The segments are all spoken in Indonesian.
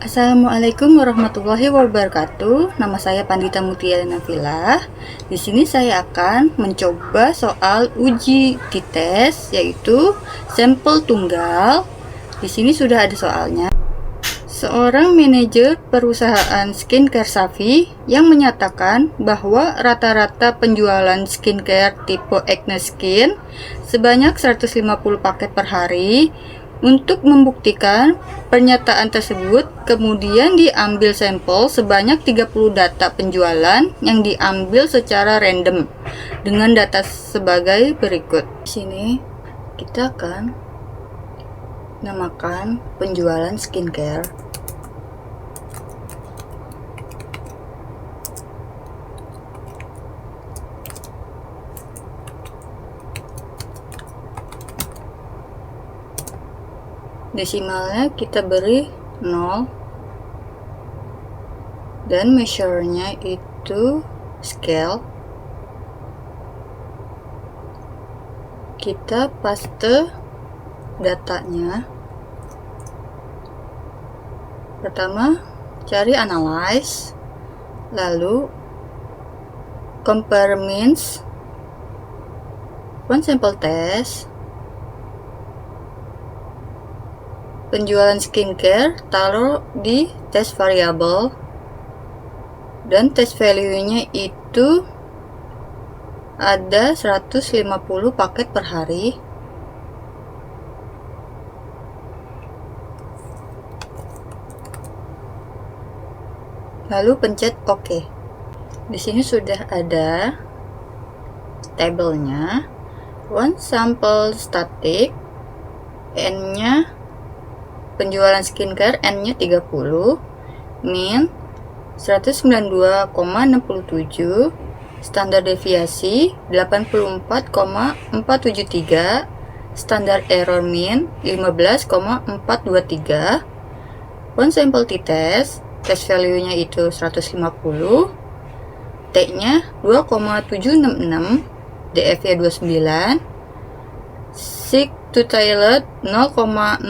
Assalamualaikum warahmatullahi wabarakatuh. Nama saya Pandita Mutiara Nafila. Di sini saya akan mencoba soal uji T-test, yaitu sampel tunggal. Di sini sudah ada soalnya. Seorang manajer perusahaan skincare Safi yang menyatakan bahwa rata-rata penjualan skincare tipe Acne Skin sebanyak 150 paket per hari. Untuk membuktikan pernyataan tersebut, kemudian diambil sampel sebanyak 30 data penjualan yang diambil secara random dengan data sebagai berikut. Di sini kita akan namakan penjualan skincare. Desimalnya kita beri 0 dan measure-nya itu scale. Kita paste datanya. Pertama, cari analyze, lalu compare means, one sample test, penjualan skincare taruh di test variable, dan test value-nya itu ada 150 paket per hari. Lalu pencet OK. Di sini sudah ada tabelnya. One sample static, N-nya penjualan skincare, N-nya 30, min 192,67, standar deviasi 84,473, standar error min 15,423, one sample t-test, test value-nya itu 150, T-nya 2,766, DF-nya 29, seek to toilet 0,010,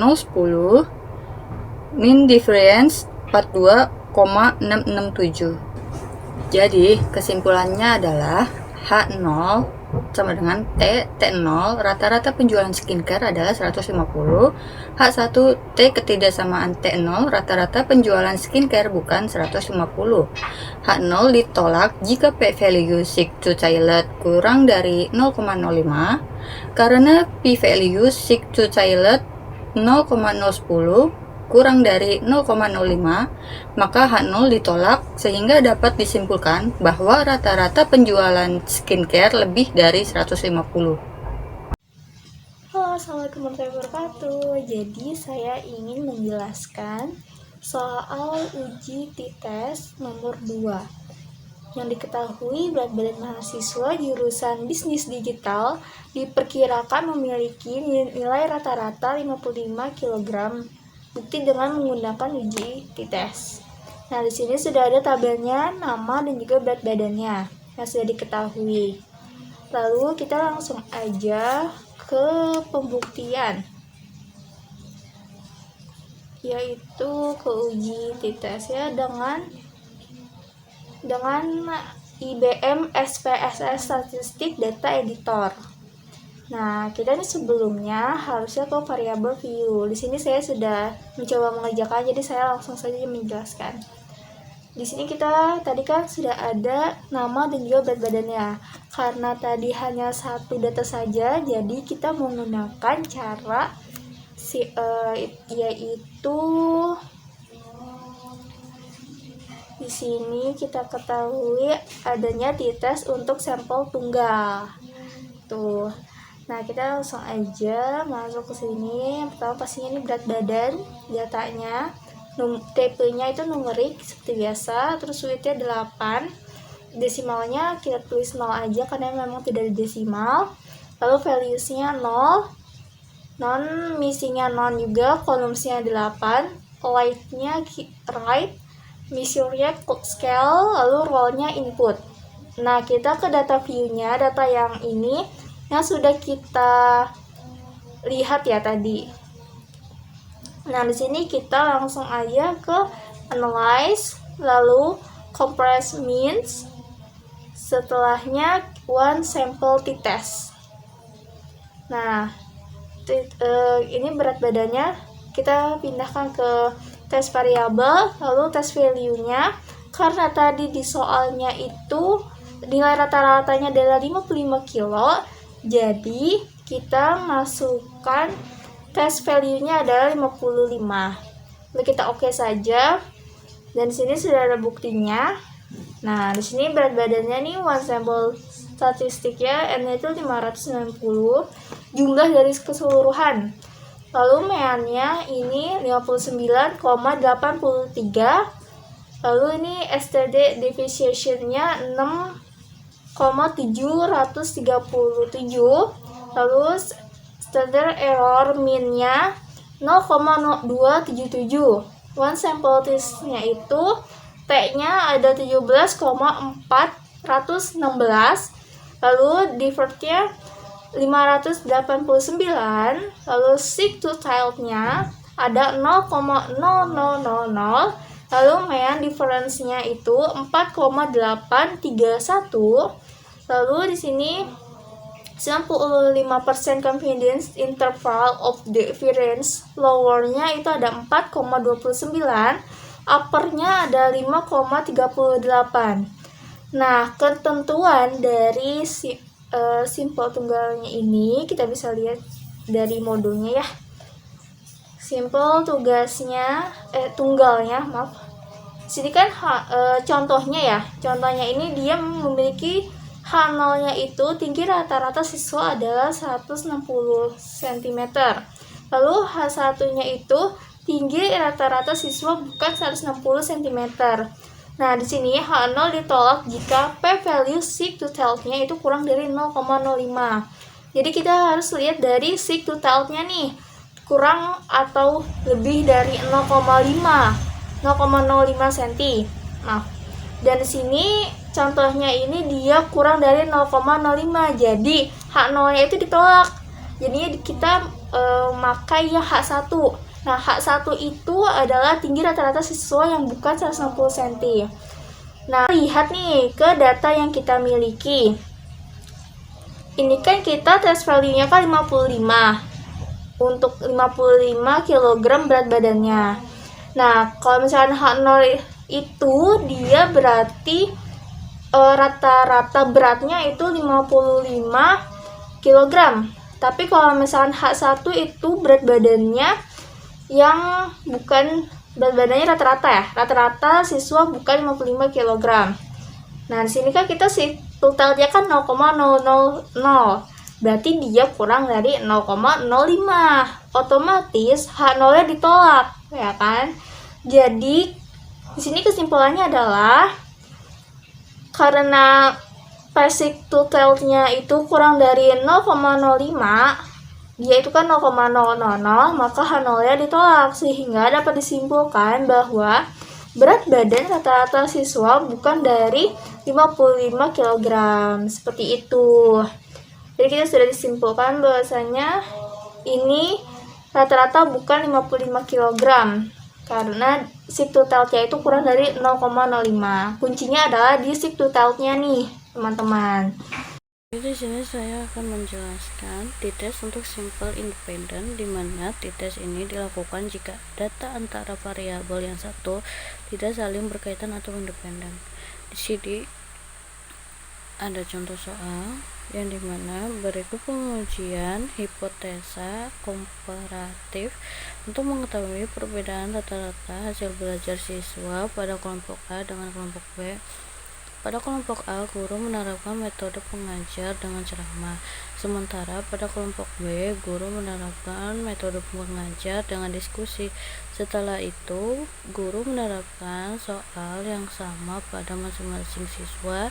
mean difference 42,667. Jadi kesimpulannya adalah H0 sama dengan T0, rata-rata penjualan skincare adalah 150. H1 T ketidaksamaan T0, rata-rata penjualan skincare bukan 150. H0 ditolak jika P value seek to toilet kurang dari 0,05, karena P value seek to toilet 0,010 kurang dari 0,05, maka H0 ditolak, sehingga dapat disimpulkan bahwa rata-rata penjualan skincare lebih dari 150. Halo, assalamualaikum warahmatullahi wabarakatuh. Jadi saya ingin menjelaskan soal uji T-test nomor 2. Yang diketahui, berat badan mahasiswa jurusan bisnis digital diperkirakan memiliki nilai rata-rata 55 kg. Bukti dengan menggunakan uji T-test. Nah, di sini sudah ada tabelnya, nama dan juga berat badannya yang sudah diketahui. Lalu kita langsung aja ke pembuktian, yaitu ke uji T-test ya dengan IBM SPSS Statistik Data Editor. Nah, kita ini sebelumnya harusnya ke variabel view. Di sini saya sudah mencoba mengerjakan, jadi saya langsung saja menjelaskan. Di sini kita tadi kan sudah ada nama dan juga berat badannya. Karena tadi hanya satu data saja, jadi kita menggunakan cara yaitu di sini kita ketahui adanya T-test untuk sampel tunggal. Tuh. Nah, kita langsung aja masuk ke sini. Yang pertama pastinya ini berat badan, datanya. TP-nya itu numerik seperti biasa, terus weight-nya 8. Desimalnya kita tulis 0 aja karena memang tidak ada desimal. Lalu values-nya 0. Non missing-nya 0 juga, columns-nya 8. Light-nya right, measure-nya scale, lalu roll-nya input. Nah, kita ke data view-nya, data yang ini yang sudah kita lihat ya tadi. Nah, di sini kita langsung aja ke analyze, lalu compress means, setelahnya one sample t-test. Nah, ini berat badannya kita pindahkan ke tes variabel, lalu tes value-nya. Karena tadi di soalnya itu nilai rata-ratanya adalah 55 kilo, jadi kita masukkan tes value-nya adalah 55. Lalu kita oke saja. Dan di sini sudah ada buktinya. Nah, di sini berat badannya nih one sample statistiknya N-nya itu 590, jumlah dari keseluruhan. Lalu meannya ini 59,83. Lalu ini STD deviation-nya 6,737. Lalu standard error mean-nya 0,277. One sample test-nya itu T-nya ada 17,416. Lalu divert-nya 589. Lalu seek to child-nya ada 0,0000. Lalu mean difference-nya itu 4,831. Lalu di sini 95% confidence interval of difference, lower-nya itu ada 4,29, upper-nya ada 5,38. Nah, ketentuan dari simple tunggalnya ini kita bisa lihat dari modulnya ya. Simple tunggalnya, maaf. Sini kan contohnya ya. Contohnya ini dia memiliki H0-nya itu tinggi rata-rata siswa adalah 160 cm. Lalu H1-nya itu tinggi rata-rata siswa bukan 160 cm. Nah, di sini H0 ditolak jika p-value seek to child-nya itu kurang dari 0,05. Jadi kita harus lihat dari seek to child-nya nih, kurang atau lebih dari 0,05 cm. Nah, dan di sini contohnya ini dia kurang dari 0,05. Jadi H0-nya itu ditolak. Jadinya kita makai yang H1. Nah, H1 itu adalah tinggi rata-rata siswa yang bukan 160 cm. Nah, lihat nih ke data yang kita miliki. Ini kan kita tes value-nya kan 55. Untuk 55 kg berat badannya. Nah, kalau misalnya H0 itu dia berarti rata-rata beratnya itu 55 kg. Tapi kalau misalnya H1 itu berat badannya yang bukan berat badannya rata-rata ya. Rata-rata siswa bukan 55 kg. Nah, di sini kan kita totalnya kan 0,000. Berarti dia kurang dari 0,05. Otomatis H0-nya ditolak, ya kan? Jadi di sini kesimpulannya adalah karena basic to child-nya itu kurang dari 0,05, dia itu kan 0,000, maka H0-nya ditolak, sehingga dapat disimpulkan bahwa berat badan rata-rata siswa bukan dari 55 kg. Seperti itu. Jadi kita sudah disimpulkan bahwasanya ini rata-rata bukan 55 kg karena seek to child-nya itu kurang dari 0,05. Kuncinya adalah di seek to child-nya nih, teman-teman. Di sini saya akan menjelaskan t-test untuk simple independent, di mana t-test ini dilakukan jika data antara variabel yang satu tidak saling berkaitan atau independen. Di sini ada contoh soal yang dimana berikut pengujian hipotesa komparatif untuk mengetahui perbedaan rata-rata hasil belajar siswa pada kelompok A dengan kelompok B. Pada kelompok A, guru menerapkan metode pengajar dengan ceramah, sementara pada kelompok B, guru menerapkan metode pengajar dengan diskusi. Setelah itu, guru menerapkan soal yang sama pada masing-masing siswa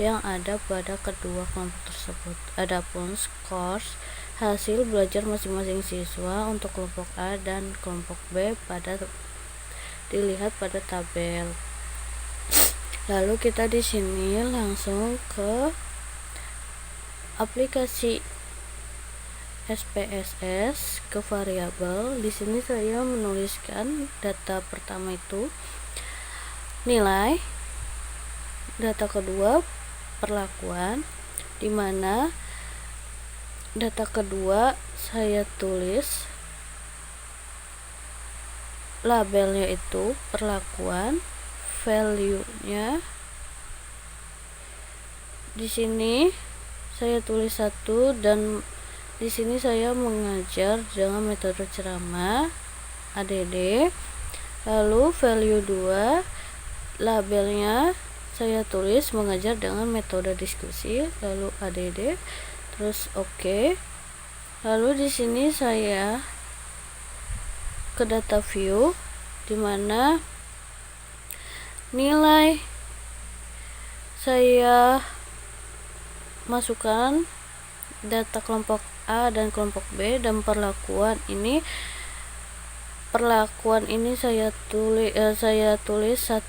yang ada pada kedua kelompok tersebut. Adapun skors hasil belajar masing-masing siswa untuk kelompok A dan kelompok B dilihat pada tabel. Lalu kita di sini langsung ke aplikasi SPSS ke variabel. Di sini saya menuliskan data pertama itu nilai, data kedua perlakuan, di mana data kedua saya tulis labelnya itu perlakuan, value-nya di sini saya tulis 1, dan di sini saya mengajar dengan metode ceramah ADD. Lalu value 2 labelnya saya tulis mengajar dengan metode diskusi, lalu ADD, terus oke. Lalu di sini saya ke data view, dimana nilai saya masukkan data kelompok A dan kelompok B, dan perlakuan ini saya tulis 1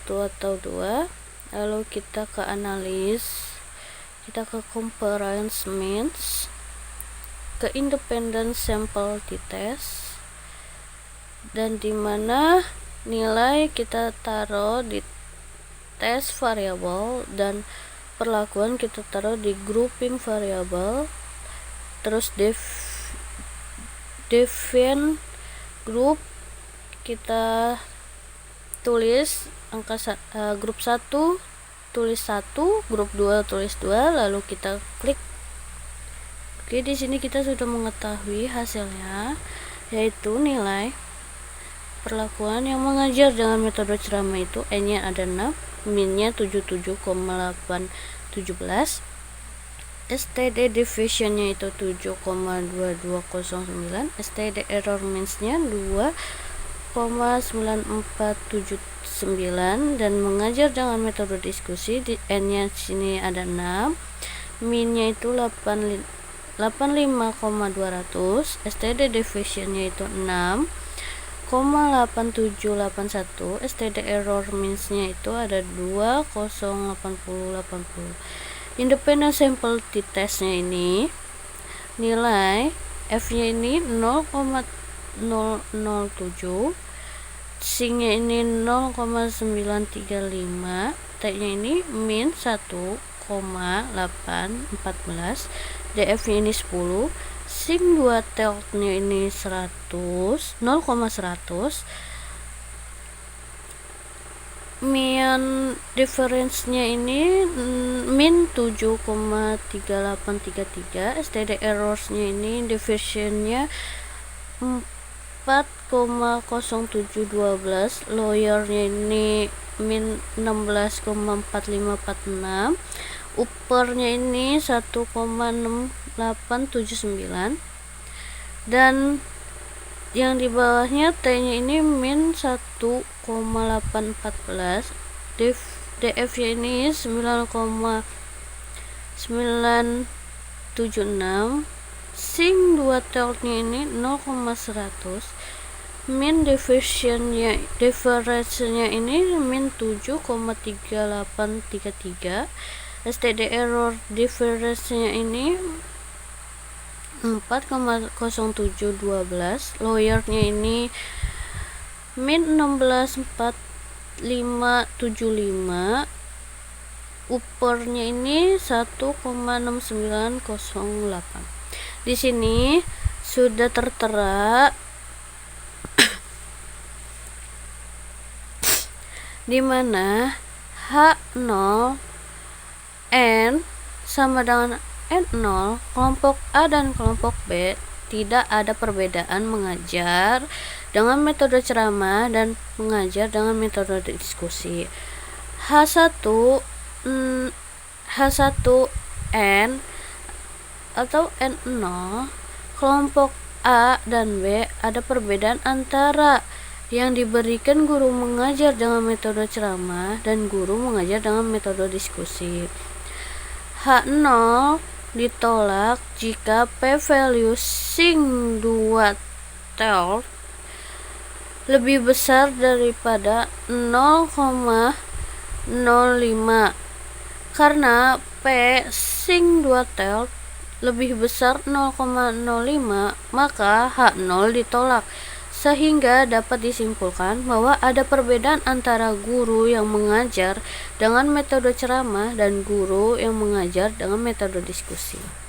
atau 2. Lalu kita ke analis, kita ke comparison means, ke independent sample t-test, dan dimana nilai kita taruh di test variable dan perlakuan kita taruh di grouping variable. Terus define group kita tulis grup 1 tulis 1, grup 2 tulis 2, lalu kita klik. Oke, di sini kita sudah mengetahui hasilnya, yaitu nilai perlakuan yang mengajar dengan metode ceramah itu N-nya ada 6, min-nya 77,817, STD deviation-nya itu 7,2209, STD error means-nya 2,9479, dan mengajar dengan metode diskusi. Di N-nya sini ada 6, min-nya itu 85,200, STD deviation-nya itu 6,8781, STD error means-nya itu ada 2,08080. Independent sample t-test-nya ini nilai F-nya ini 0,007, C-nya ini 0,935, T-nya ini min 1,814, DF-nya ini 10, sin 2 teltnya ini 100, 0,100, mean difference-nya ini min 7,3833, STD errors-nya ini deviation-nya 4,0712, lawyer-nya ini min 16,4546, upper-nya ini 1,6879, dan yang di bawahnya T-nya ini min 1,814, DF-nya ini 9,976, sin 2 teltnya ini 0,100, min deviation-nya ini min 7,3833, STD error difference-nya ini 4,0712, lawyer-nya ini min 16,4575, upper-nya ini 1,6908. Di sini sudah tertera di mana H0 N sama dengan N0, kelompok A dan kelompok B tidak ada perbedaan mengajar dengan metode ceramah dan mengajar dengan metode diskusi. H1 N atau N0, kelompok A dan B ada perbedaan antara yang diberikan guru mengajar dengan metode ceramah dan guru mengajar dengan metode diskusi. H0 ditolak jika p-value sin 2 tel lebih besar daripada 0,05, karena p sin 2 tel lebih besar 0,05, maka H0 ditolak, sehingga dapat disimpulkan bahwa ada perbedaan antara guru yang mengajar dengan metode ceramah dan guru yang mengajar dengan metode diskusi.